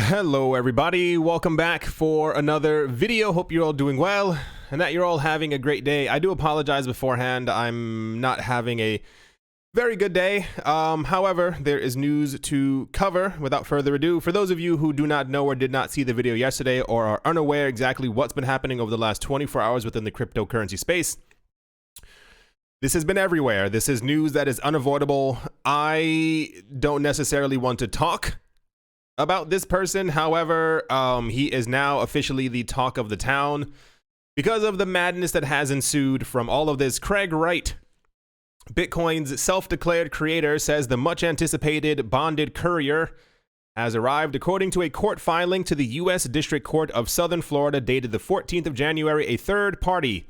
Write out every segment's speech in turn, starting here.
Hello everybody, welcome back for another video. Hope you're all doing well and that you're all having a great day. I do apologize beforehand, I'm not having a very good day. However, there is news to cover. Without further ado, for those of you who do not know or did not see the video yesterday or are unaware exactly what's been happening over the last 24 hours within the cryptocurrency space, this has been everywhere. This is news that is unavoidable. I don't necessarily want to talk about this person. However, he is now officially the talk of the town because of the madness that has ensued from all of this. Craig Wright, Bitcoin's self-declared creator, says the much anticipated bonded courier has arrived. According to a court filing to the U.S. District Court of Southern Florida dated the 14th of January, a third party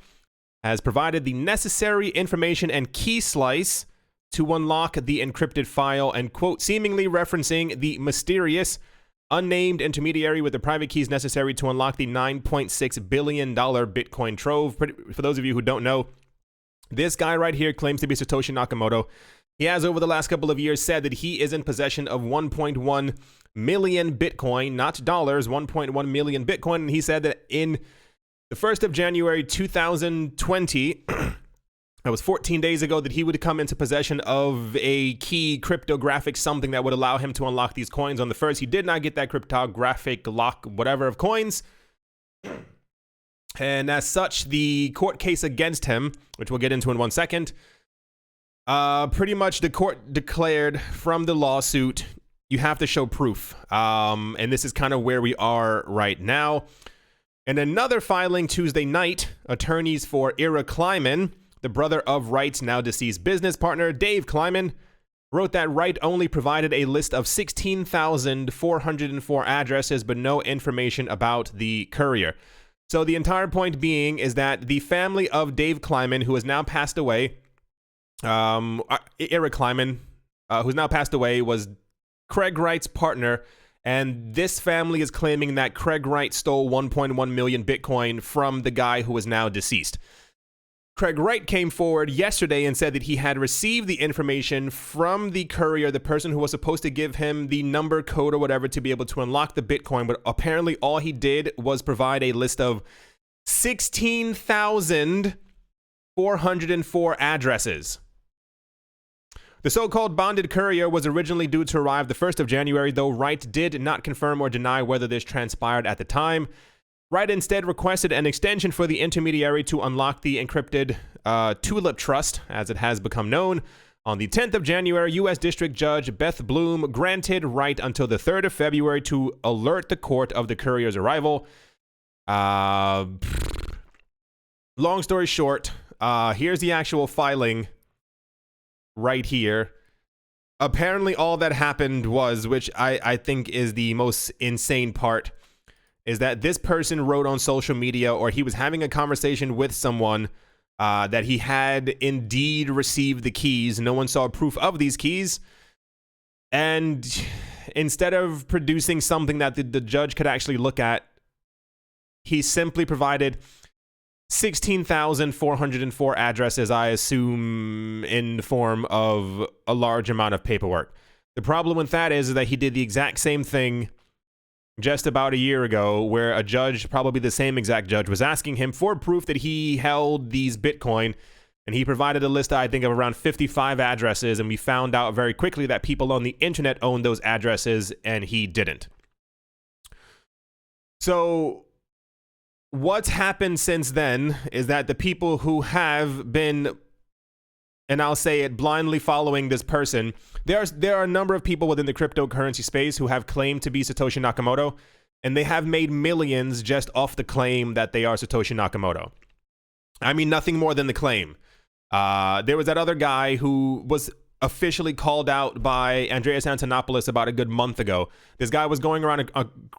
has provided the necessary information and key slice to unlock the encrypted file, and quote, seemingly referencing the mysterious unnamed intermediary with the private keys necessary to unlock the $9.6 billion Bitcoin trove. For those of you who don't know, this guy right here claims to be Satoshi Nakamoto. He has over the last couple of years said that he is in possession of 1.1 million Bitcoin, not dollars, 1.1 million Bitcoin. And he said that in the 1st of January 2020, that was 14 days ago, that he would come into possession of a key cryptographic something that would allow him to unlock these coins on the 1st. He did not get that cryptographic lock, whatever, of coins. And as such, the court case against him, which we'll get into in 1 second, pretty much the court declared from the lawsuit, you have to show proof. And this is kind of where we are right now. In another filing Tuesday night, attorneys for Ira Kleiman, the brother of Wright's now deceased business partner, Dave Kleiman, wrote that Wright only provided a list of 16,404 addresses, but no information about the courier. So the entire point being is that the family of Dave Kleiman, who has now passed away, Ira Kleiman, who's now passed away, was Craig Wright's partner, and this family is claiming that Craig Wright stole 1.1 million Bitcoin from the guy who is now deceased. Craig Wright came forward yesterday and said that he had received the information from the courier, the person who was supposed to give him the number, code, or whatever to be able to unlock the Bitcoin, but apparently all he did was provide a list of 16,404 addresses. The so-called bonded courier was originally due to arrive the 1st of January, though Wright did not confirm or deny whether this transpired at the time. Wright instead requested an extension for the intermediary to unlock the encrypted Tulip Trust, as it has become known. On the 10th of January, U.S. District Judge Beth Bloom granted Wright until the 3rd of February to alert the court of the courier's arrival. Long story short, here's the actual filing right here. Apparently all that happened was, which I think is the most insane part, is that this person wrote on social media, or he was having a conversation with someone that he had indeed received the keys. No one saw proof of these keys. And instead of producing something that the judge could actually look at, he simply provided 16,404 addresses, I assume in the form of a large amount of paperwork. The problem with that is that he did the exact same thing just about a year ago, where a judge, probably the same exact judge, was asking him for proof that he held these Bitcoin, and he provided a list, I think, of around 55 addresses, and we found out very quickly that people on the internet owned those addresses, and he didn't. So what's happened since then is that the people who have been, and I'll say it, blindly following this person, there are a number of people within the cryptocurrency space who have claimed to be Satoshi Nakamoto, and they have made millions just off the claim that they are Satoshi Nakamoto. I mean, nothing more than the claim. There was that other guy who was officially called out by Andreas Antonopoulos about a good month ago. This guy was going around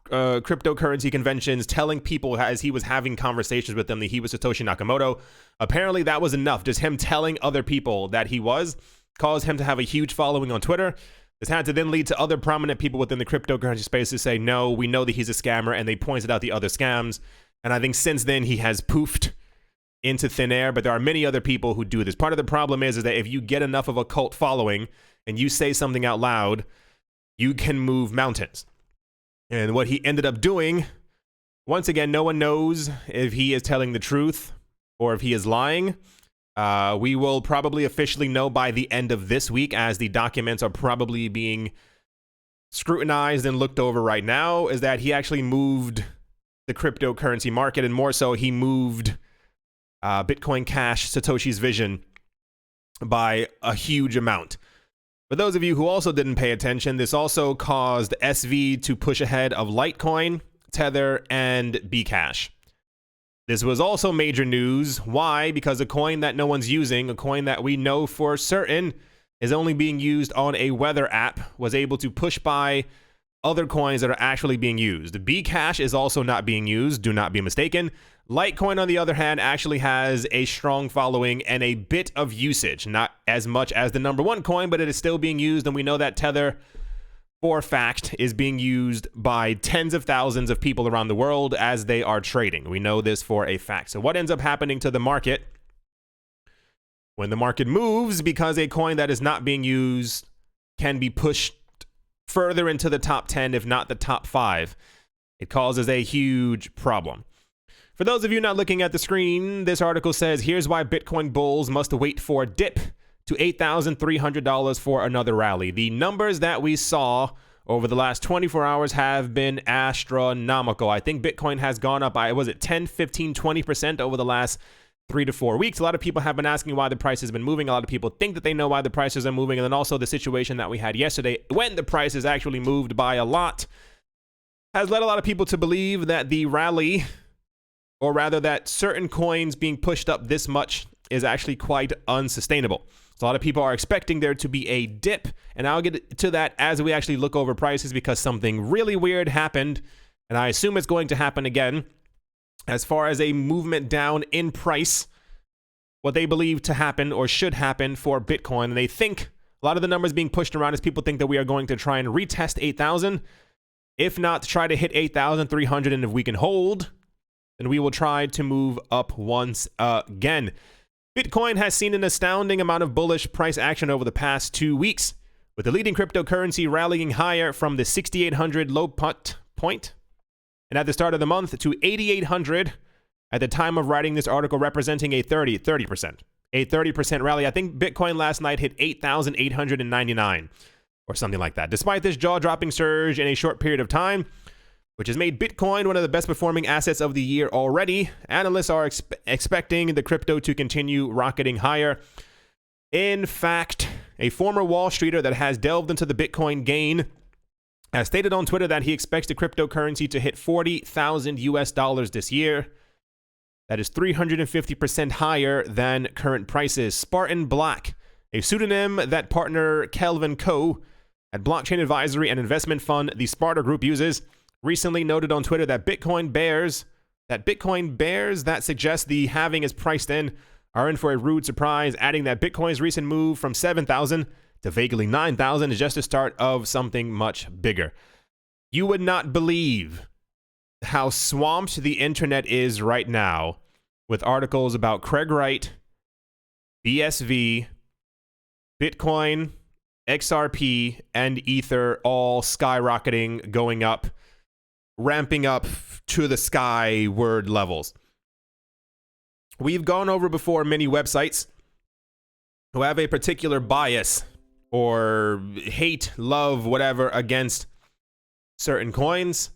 cryptocurrency conventions telling people, as he was having conversations with them, that he was Satoshi Nakamoto. Apparently that was enough. Just him telling other people that he was caused him to have a huge following on Twitter. This had to then lead to other prominent people within the cryptocurrency space to say, no, we know that he's a scammer, and they pointed out the other scams. And I think since then he has poofed into thin air, but there are many other people who do this. Part of the problem is that if you get enough of a cult following and you say something out loud, you can move mountains. And what he ended up doing, once again, no one knows if he is telling the truth or if he is lying. We will probably officially know by the end of this week, as the documents are probably being scrutinized and looked over right now, is that he actually moved the cryptocurrency market, and more so, he moved Bitcoin Cash, Satoshi's vision, by a huge amount. For those of you who also didn't pay attention, this also caused SV to push ahead of Litecoin, Tether, and Bcash. This was also major news. Why? Because a coin that no one's using, a coin that we know for certain is only being used on a weather app, was able to push by other coins that are actually being used. Bcash is also not being used, do not be mistaken. Litecoin, on the other hand, actually has a strong following and a bit of usage. Not as much as the number one coin, but it is still being used, and we know that Tether, for a fact, is being used by tens of thousands of people around the world as they are trading. We know this for a fact. So what ends up happening to the market when the market moves, because a coin that is not being used can be pushed further into the top 10, if not the top 5, it causes a huge problem. For those of you not looking at the screen, this article says, here's why Bitcoin bulls must wait for a dip to $8,300 for another rally. The numbers that we saw over the last 24 hours have been astronomical. I think Bitcoin has gone up by, was it 10, 15, 20% over the last 3 to 4 weeks. A lot of people have been asking why the price has been moving. A lot of people think that they know why the prices are moving. And then also the situation that we had yesterday, when the prices actually moved by a lot, has led a lot of people to believe that the rally, or rather that certain coins being pushed up this much, is actually quite unsustainable. So a lot of people are expecting there to be a dip, and I'll get to that as we actually look over prices, because something really weird happened, and I assume it's going to happen again. As far as a movement down in price, what they believe to happen or should happen for Bitcoin, and they think a lot of the numbers being pushed around is people think that we are going to try and retest 8,000. If not, try to hit 8,300, and if we can hold, then we will try to move up once again. Bitcoin has seen an astounding amount of bullish price action over the past 2 weeks, with the leading cryptocurrency rallying higher from the 6,800 low point, and at the start of the month to 8,800 at the time of writing this article, representing a 30% rally. I think Bitcoin last night hit 8,899 or something like that. Despite this jaw-dropping surge in a short period of time, which has made Bitcoin one of the best performing assets of the year already, analysts are expecting the crypto to continue rocketing higher. In fact, a former Wall Streeter that has delved into the Bitcoin gain has stated on Twitter that he expects the cryptocurrency to hit $40,000 this year. That is 350% higher than current prices. Spartan Black, a pseudonym that partner Kelvin Coe at blockchain advisory and investment fund the Sparta Group uses, recently noted on Twitter that Bitcoin bears that suggest the halving is priced in are in for a rude surprise, adding that Bitcoin's recent move from 7,000 to vaguely 9,000 is just the start of something much bigger. You would not believe how swamped the internet is right now with articles about Craig Wright, BSV, Bitcoin, XRP, and Ether all skyrocketing, going up, ramping up to the skyward levels. We've gone over before many websites who have a particular bias or hate, love, whatever, against certain coins.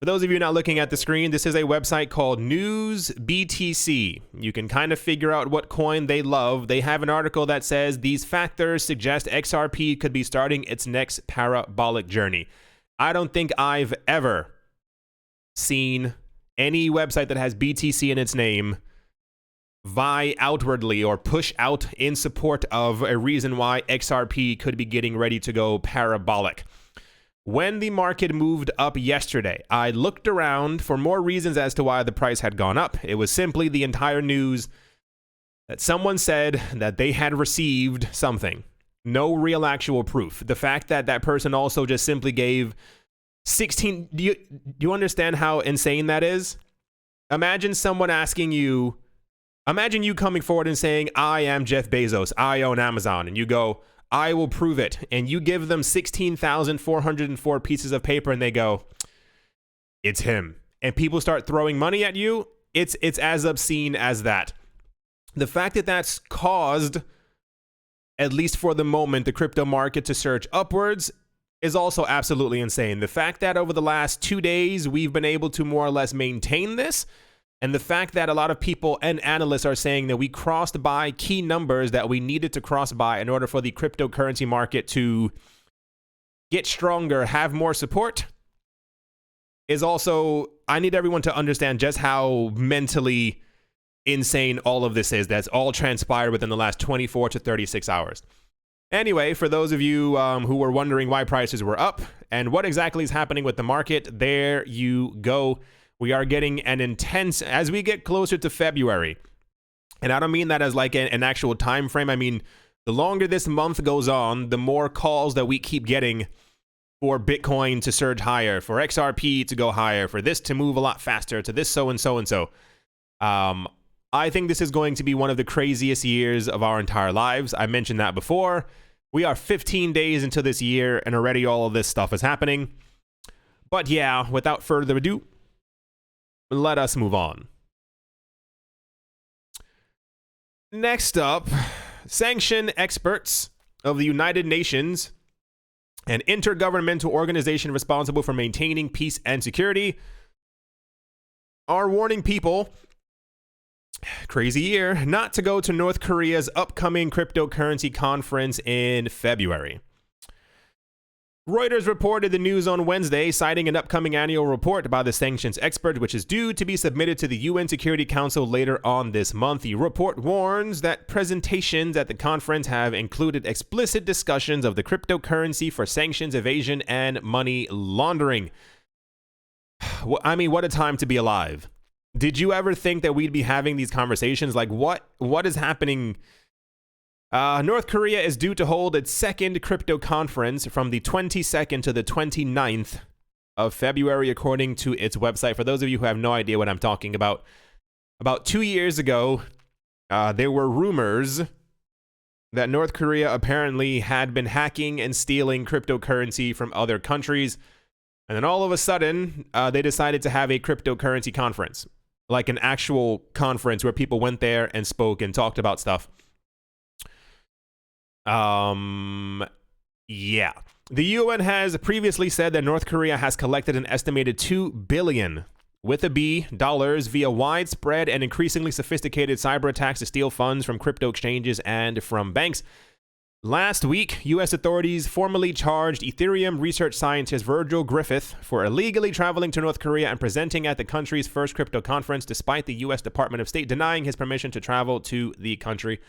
For those of you not looking at the screen, this is a website called News BTC. You can kind of figure out what coin they love. They have an article that says these factors suggest XRP could be starting its next parabolic journey. I don't think I've ever seen any website that has BTC in its name vie outwardly or push out in support of a reason why XRP could be getting ready to go parabolic. When the market moved up yesterday, I looked around for more reasons as to why the price had gone up. It was simply the entire news that someone said that they had received something. No real actual proof. The fact that that person also just simply gave 16... Do you understand how insane that is? Imagine someone asking you... Imagine you coming forward and saying, I am Jeff Bezos, I own Amazon. And you go, I will prove it. And you give them 16,404 pieces of paper and they go, it's him. And people start throwing money at you. It's as obscene as that. The fact that that's caused, at least for the moment, the crypto market to surge upwards is also absolutely insane. The fact that over the last 2 days, we've been able to more or less maintain this, and the fact that a lot of people and analysts are saying that we crossed by key numbers that we needed to cross by in order for the cryptocurrency market to get stronger, have more support, is also, I need everyone to understand just how mentally insane all of this is. That's all transpired within the last 24 to 36 hours. Anyway, for those of you who were wondering why prices were up and what exactly is happening with the market, there you go. We are getting an intense, as we get closer to February, and I don't mean that as like an actual time frame. I mean, the longer this month goes on, the more calls that we keep getting for Bitcoin to surge higher, for XRP to go higher, for this to move a lot faster, to this so and so and so. I think this is going to be one of the craziest years of our entire lives. I mentioned that before. We are 15 days into this year, and already all of this stuff is happening. But yeah, without further ado, let us move on. Next up, sanction experts of the United Nations, an intergovernmental organization responsible for maintaining peace and security, are warning people, crazy year, not to go to North Korea's upcoming cryptocurrency conference in February. Reuters reported the news on Wednesday, citing an upcoming annual report by the sanctions expert, which is due to be submitted to the UN Security Council later on this month. The report warns that presentations at the conference have included explicit discussions of the cryptocurrency for sanctions evasion and money laundering. I mean, what a time to be alive. Did you ever think that we'd be having these conversations? Like, what is happening? North Korea is due to hold its second crypto conference from the 22nd to the 29th of February, according to its website. For those of you who have no idea what I'm talking about 2 years ago, there were rumors that North Korea apparently had been hacking and stealing cryptocurrency from other countries. And then all of a sudden, they decided to have a cryptocurrency conference, like an actual conference where people went there and spoke and talked about stuff. Yeah. The UN has previously said that North Korea has collected an estimated $2 billion with a B dollars via widespread and increasingly sophisticated cyber attacks to steal funds from crypto exchanges and from banks. Last week, U.S. authorities formally charged Ethereum research scientist Virgil Griffith for illegally traveling to North Korea and presenting at the country's first crypto conference, despite the U.S. Department of State denying his permission to travel to the country.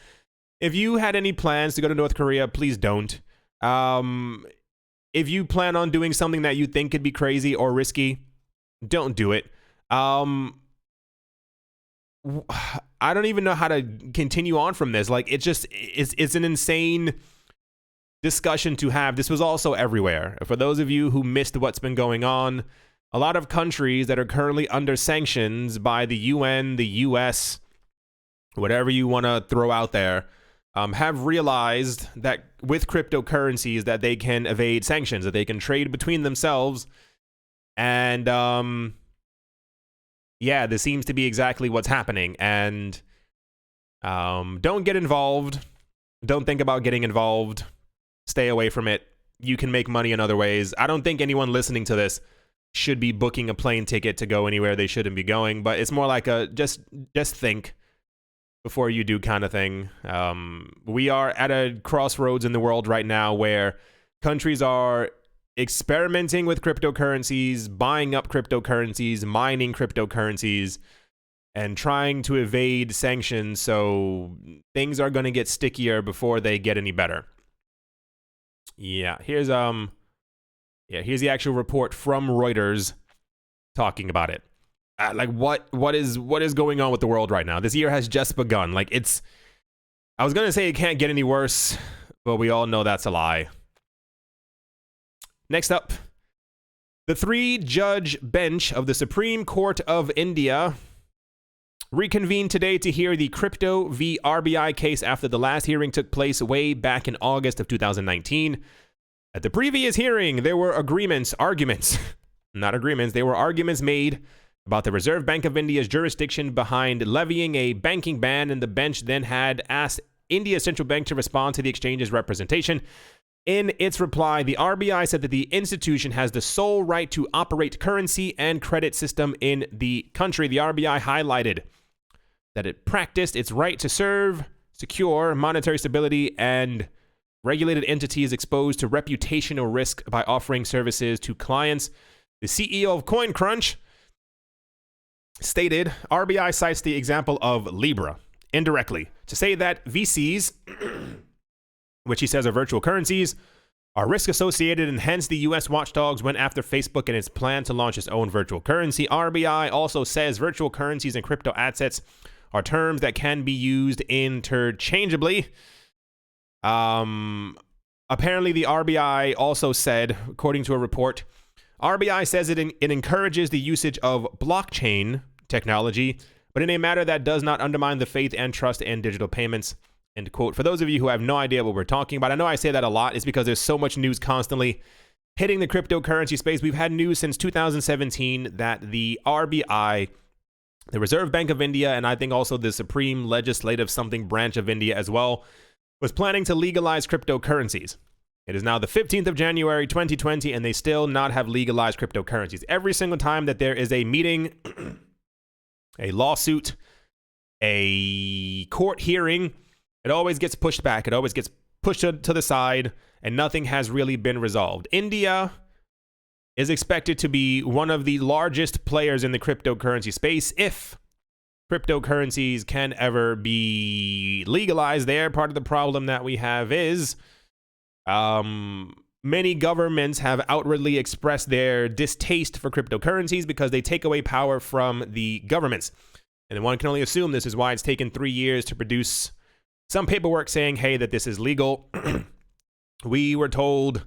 If you had any plans to go to North Korea, please don't. If you plan on doing something that you think could be crazy or risky, don't do it. I don't even know how to continue on from this. Like, it's an insane discussion to have. This was also everywhere. For those of you who missed what's been going on, a lot of countries that are currently under sanctions by the UN, the US, whatever you want to throw out there, have realized that with cryptocurrencies that they can evade sanctions, that they can trade between themselves. And yeah, this seems to be exactly what's happening. And don't get involved. Don't think about getting involved. Stay away from it. You can make money in other ways. I don't think anyone listening to this should be booking a plane ticket to go anywhere they shouldn't be going, but it's more like a just think before you do kind of thing. We are at a crossroads in the world right now where countries are experimenting with cryptocurrencies, buying up cryptocurrencies, mining cryptocurrencies, and trying to evade sanctions. So things are going to get stickier before they get any better. Yeah, here's the actual report from Reuters talking about it. Like what is going on with the world right now? This year has just begun. Like, I was gonna say it can't get any worse, but we all know that's a lie. Next up, the 3-judge bench of the Supreme Court of India reconvened today to hear the crypto v RBI case after the last hearing took place way back in August of 2019. At the previous hearing, there were arguments made about the Reserve Bank of India's jurisdiction behind levying a banking ban, and the bench then had asked India's central bank to respond to the exchange's representation. In its reply, the RBI said that the institution has the sole right to operate currency and credit system in the country. The RBI highlighted that it practiced its right to secure monetary stability and regulated entities exposed to reputational risk by offering services to clients. The CEO of CoinCrunch stated, RBI cites the example of Libra indirectly to say that VCs, which he says are virtual currencies, are risk associated, and hence the US watchdogs went after Facebook and its plan to launch its own virtual currency. RBI also says virtual currencies and crypto assets are terms that can be used interchangeably. Apparently the RBI also said, according to a report, RBI says it encourages the usage of blockchain technology, but in a manner that does not undermine the faith and trust in digital payments. End quote. For those of you who have no idea what we're talking about, I know I say that a lot. It's because there's so much news constantly hitting the cryptocurrency space. We've had news since 2017 that the RBI, the Reserve Bank of India, and I think also the Supreme Legislative something branch of India as well, was planning to legalize cryptocurrencies. It is now the 15th of January, 2020, and they still not have legalized cryptocurrencies. Every single time that there is a meeting, a lawsuit, a court hearing, it always gets pushed back. It always gets pushed to the side, and nothing has really been resolved. India is expected to be one of the largest players in the cryptocurrency space if cryptocurrencies can ever be legalized there. Part of the problem that we have is many governments have outwardly expressed their distaste for cryptocurrencies because they take away power from the governments. And one can only assume this is why it's taken 3 years to produce some paperwork saying, hey, that this is legal. We were told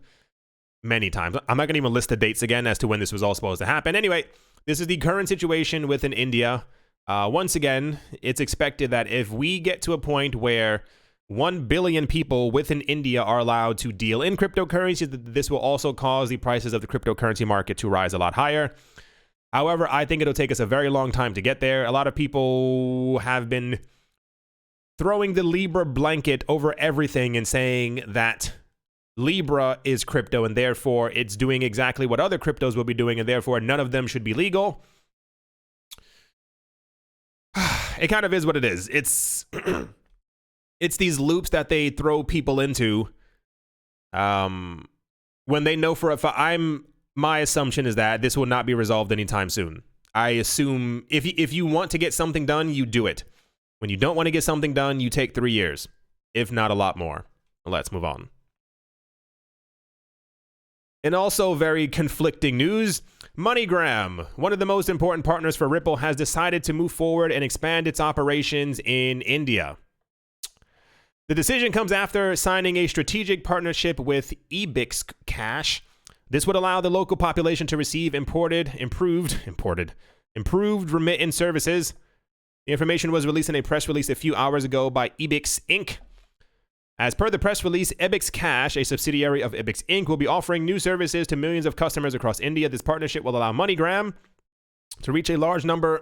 many times. I'm not going to even list the dates again as to when this was all supposed to happen. Anyway, this is the current situation within India. Once again, it's expected that if we get to a point where 1 billion people within India are allowed to deal in cryptocurrency, this will also cause the prices of the cryptocurrency market to rise a lot higher. However, I think it'll take us a very long time to get there. A lot of people have been throwing the Libra blanket over everything and saying that Libra is crypto and therefore it's doing exactly what other cryptos will be doing and therefore none of them should be legal. It kind of is what it is. It's these loops that they throw people into when they know for a fact. My assumption is that this will not be resolved anytime soon. I assume if you want to get something done, you do it. When you don't want to get something done, you take 3 years, if not a lot more. Let's move on. And also very conflicting news, MoneyGram, one of the most important partners for Ripple, has decided to move forward and expand its operations in India. The decision comes after signing a strategic partnership with Ebix Cash. This would allow the local population to receive improved remittance services. The information was released in a press release a few hours ago by Ebix Inc. As per the press release, Ebix Cash, a subsidiary of Ebix Inc., will be offering new services to millions of customers across India. This partnership will allow MoneyGram to reach a large number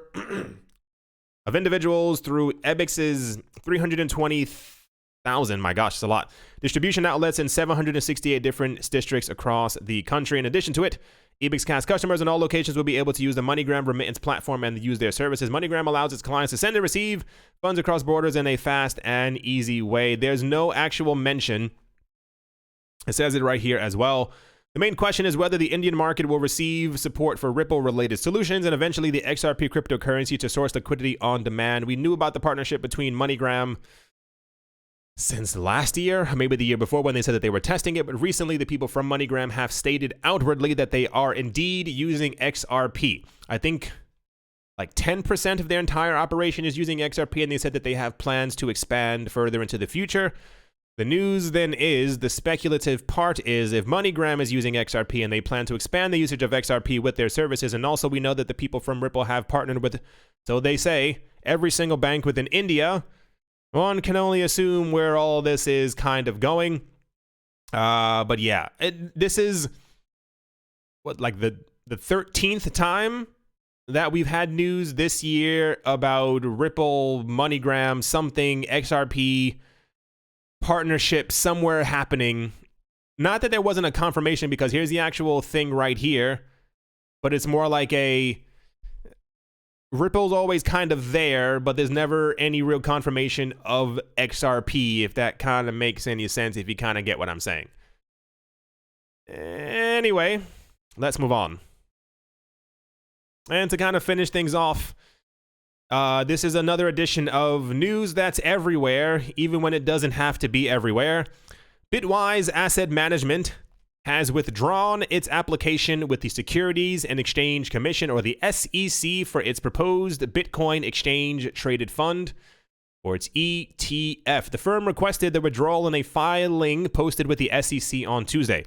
of individuals through Ebix's 320,000, my gosh, it's a lot, distribution outlets in 768 different districts across the country. In addition to it, Ebix Cash customers in all locations will be able to use the MoneyGram remittance platform and use their services. MoneyGram allows its clients to send and receive funds across borders in a fast and easy way. There's no actual mention. It says it right here as well. The main question is whether the Indian market will receive support for Ripple-related solutions and eventually the XRP cryptocurrency to source liquidity on demand. We knew about the partnership between MoneyGram since last year, maybe the year before, when they said that they were testing it, but recently the people from MoneyGram have stated outwardly that they are indeed using XRP. I think like 10% of their entire operation is using XRP, and they said that they have plans to expand further into the future. The news then is, the speculative part is, if MoneyGram is using XRP and they plan to expand the usage of XRP with their services, and also we know that the people from Ripple have partnered with, so they say, every single bank within India, one can only assume where all this is kind of going. But yeah, this is what, like the 13th time that we've had news this year about Ripple, MoneyGram, something, XRP partnership somewhere happening. Not that there wasn't a confirmation, because here's the actual thing right here, but it's more like a Ripple's always kind of there, but there's never any real confirmation of XRP, if that kind of makes any sense, if you kind of get what I'm saying. Anyway, let's move on. And to kind of finish things off, this is another edition of news that's everywhere, even when it doesn't have to be everywhere. Bitwise Asset Management has withdrawn its application with the Securities and Exchange Commission, or the SEC, for its proposed Bitcoin Exchange Traded Fund, or its ETF. The firm requested the withdrawal in a filing posted with the SEC on Tuesday.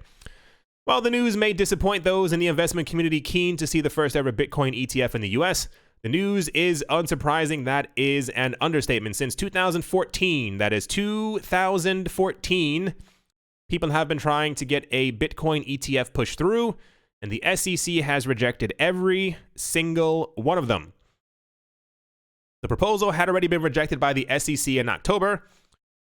While the news may disappoint those in the investment community keen to see the first ever Bitcoin ETF in the US, the news is unsurprising. That is an understatement. Since 2014, that is 2014, people have been trying to get a Bitcoin ETF pushed through, and the SEC has rejected every single one of them. The proposal had already been rejected by the SEC in October.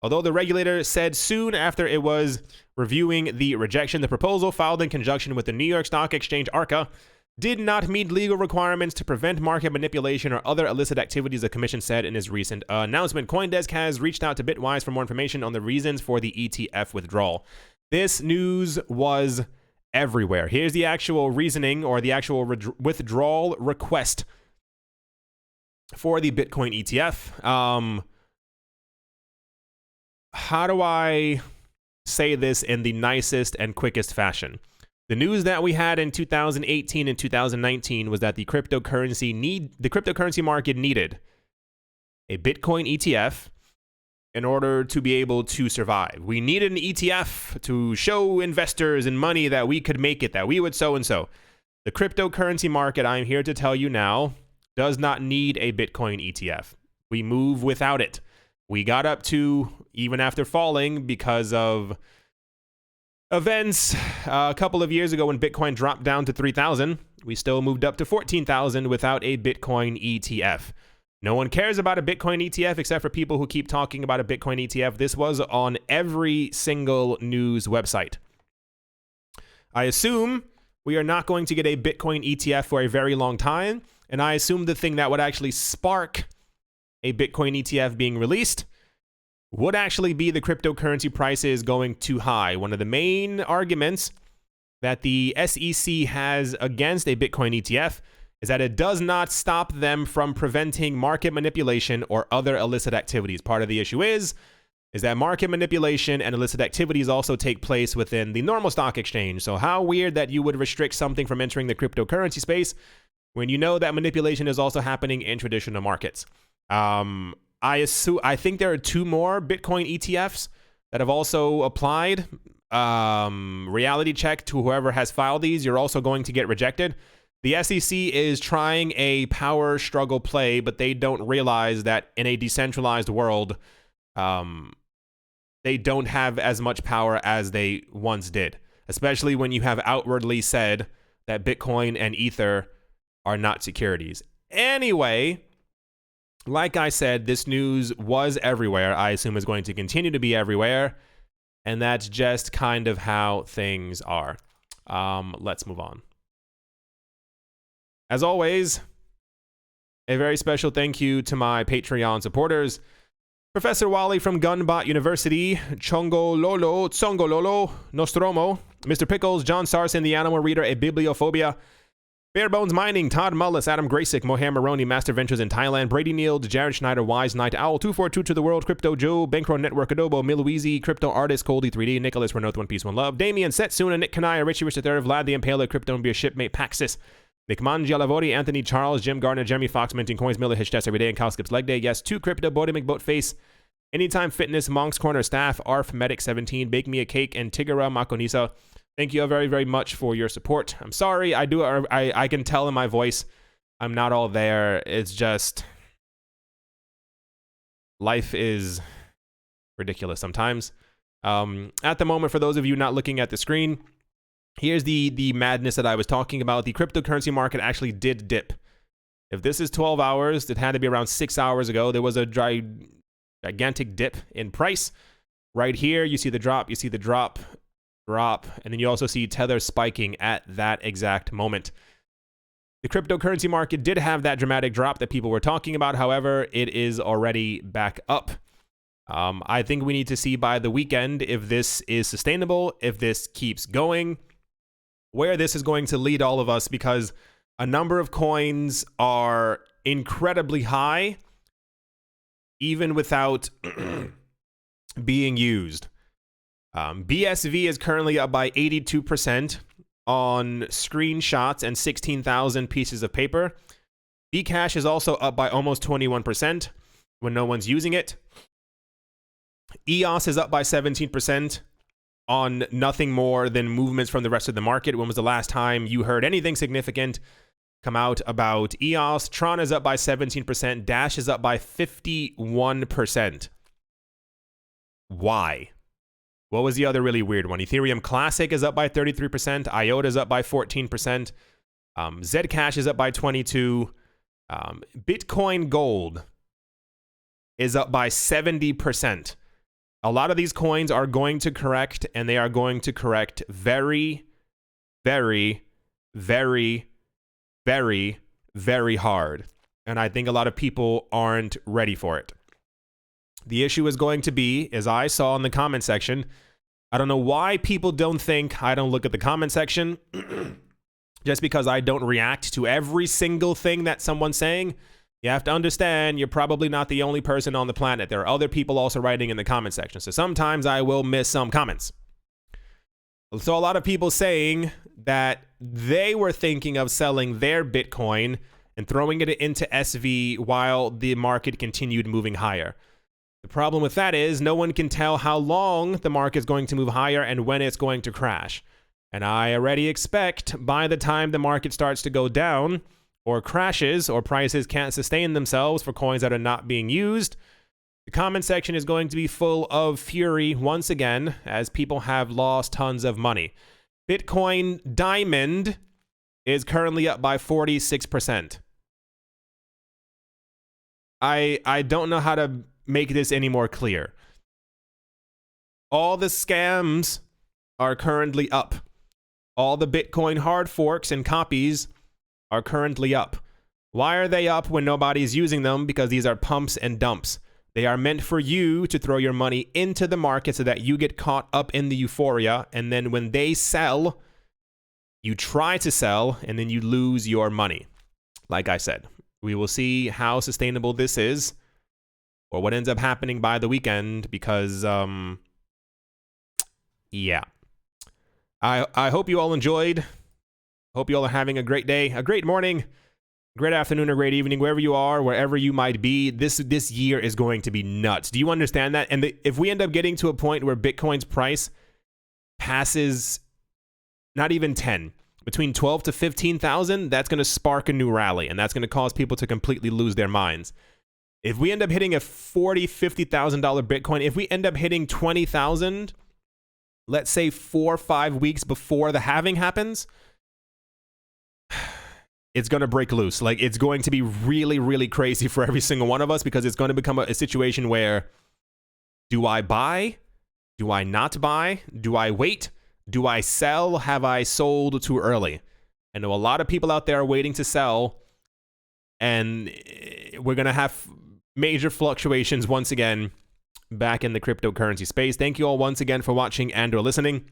Although the regulator said soon after it was reviewing the rejection, the proposal, filed in conjunction with the New York Stock Exchange ARCA, did not meet legal requirements to prevent market manipulation or other illicit activities, the commission said in its recent announcement. CoinDesk has reached out to Bitwise for more information on the reasons for the ETF withdrawal. This news was everywhere. Here's the actual reasoning, or the actual withdrawal request for the Bitcoin ETF. How do I say this in the nicest and quickest fashion? The news that we had in 2018 and 2019 was that the cryptocurrency market needed a Bitcoin ETF in order to be able to survive. We needed an ETF to show investors and money that we could make it, that we would so and so. The cryptocurrency market, I'm here to tell you now, does not need a Bitcoin ETF. We move without it. We got up to, even after falling because of events a couple of years ago when Bitcoin dropped down to 3,000, we still moved up to 14,000 without a Bitcoin ETF. No one cares about a Bitcoin ETF except for people who keep talking about a Bitcoin ETF. This was on every single news website. I assume we are not going to get a Bitcoin ETF for a very long time, and I assume the thing that would actually spark a Bitcoin ETF being released would actually be the cryptocurrency prices going too high. One of the main arguments that the SEC has against a Bitcoin ETF is that it does not stop them from preventing market manipulation or other illicit activities. Part of the issue is that market manipulation and illicit activities also take place within the normal stock exchange. So how weird that you would restrict something from entering the cryptocurrency space when you know that manipulation is also happening in traditional markets. I think there are two more Bitcoin ETFs that have also applied. Reality check to whoever has filed these. You're also going to get rejected. The SEC is trying a power struggle play, but they don't realize that in a decentralized world, they don't have as much power as they once did, especially when you have outwardly said that Bitcoin and Ether are not securities. Anyway, like I said, this news was everywhere. I assume is going to continue to be everywhere. And that's just kind of how things are. Let's move on. As always, a very special thank you to my Patreon supporters. Professor Wally from Gunbot University, Tsongololo, Nostromo, Mr. Pickles, John Sarson, the Animal Reader, a Bibliophobia, Barebones Mining, Todd Mullis, Adam Graysick, Mohair Maroney, Master Ventures in Thailand, Brady Neal, Jared Schneider, Wise Night Owl, 242 to the World, Crypto Joe, Bankroll Network, Adobo, Milweezy, Crypto Artist, Coldy 3D, Nicholas Renault, One Piece, One Love, Damien, Setsuna, Nick Kanaya, Richie Rich III, Vlad the Impaler, Crypto and Beer Shipmate, Paxis, Nick Mangialavori, Anthony Charles, Jim Gardner, Jeremy Fox, Minting Coins, Miller, Hitch Every Day, and Kyle Skips Leg Day. Yes, 2 Crypto, Bodie McBoatface, Anytime Fitness, Monk's Corner Staff, Arf, Medic 17, Bake Me a Cake, and Tigara Makonisa. Thank you all very, very much for your support. I'm sorry, I can tell in my voice I'm not all there. It's just Life is ridiculous sometimes. At the moment, for those of you not looking at the screen, here's the madness that I was talking about. The cryptocurrency market actually did dip. If this is 12 hours, it had to be around 6 hours ago. There was a gigantic dip in price. Right here, you see the drop, you see the drop, and then you also see Tether spiking at that exact moment. The cryptocurrency market did have that dramatic drop that people were talking about. However, it is already back up. I think we need to see by the weekend if this is sustainable, if this keeps going, where this is going to lead all of us, because a number of coins are incredibly high, even without being used. BSV is currently up by 82% on screenshots and 16,000 pieces of paper. Bcash is also up by almost 21% when no one's using it. EOS is up by 17% on nothing more than movements from the rest of the market. When was the last time you heard anything significant come out about EOS? Tron is up by 17%. Dash is up by 51%. Why? What was the other really weird one? Ethereum Classic is up by 33%. IOTA is up by 14%. Zcash is up by 22%. Bitcoin Gold is up by 70%. A lot of these coins are going to correct, and they are going to correct very, very, very, very, very hard. And I think a lot of people aren't ready for it. The issue is going to be, as I saw in the comment section, I don't know why people don't think I don't look at the comment section. Just because I don't react to every single thing that someone's saying. You have to understand, you're probably not the only person on the planet. There are other people also writing in the comment section. So sometimes I will miss some comments. So a lot of people saying that they were thinking of selling their Bitcoin and throwing it into SV while the market continued moving higher. The problem with that is no one can tell how long the market is going to move higher and when it's going to crash. And I already expect by the time the market starts to go down or crashes or prices can't sustain themselves for coins that are not being used, the comment section is going to be full of fury once again as people have lost tons of money. Bitcoin Diamond is currently up by 46%. I don't know how to make this any more clear. All the scams are currently up. All the Bitcoin hard forks and copies are currently up. Why are they up when nobody's using them? Because these are pumps and dumps. They are meant for you to throw your money into the market so that you get caught up in the euphoria, and then when they sell, you try to sell, and then you lose your money. Like I said, we will see how sustainable this is, or what ends up happening by the weekend, because, yeah. I hope you all enjoyed. Hope you all are having a great day, a great morning, great afternoon, or great evening, wherever you are, wherever you might be. This year is going to be nuts. Do you understand that? And if we end up getting to a point where Bitcoin's price passes not even 10, between 12 to 15,000, that's going to spark a new rally, and that's going to cause people to completely lose their minds. If we end up hitting a $40,000, $50,000 Bitcoin, if we end up hitting 20,000, let's say 4 or 5 weeks before the halving happens, it's going to break loose. Like, it's going to be really, really crazy for every single one of us, because it's going to become a situation where, do I buy? Do I not buy? Do I wait? Do I sell? Have I sold too early? I know a lot of people out there are waiting to sell, and we're going to have major fluctuations once again back in the cryptocurrency space. Thank you all once again for watching and or listening.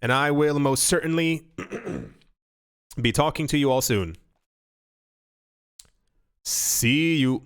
And I will most certainly be talking to you all soon. See you.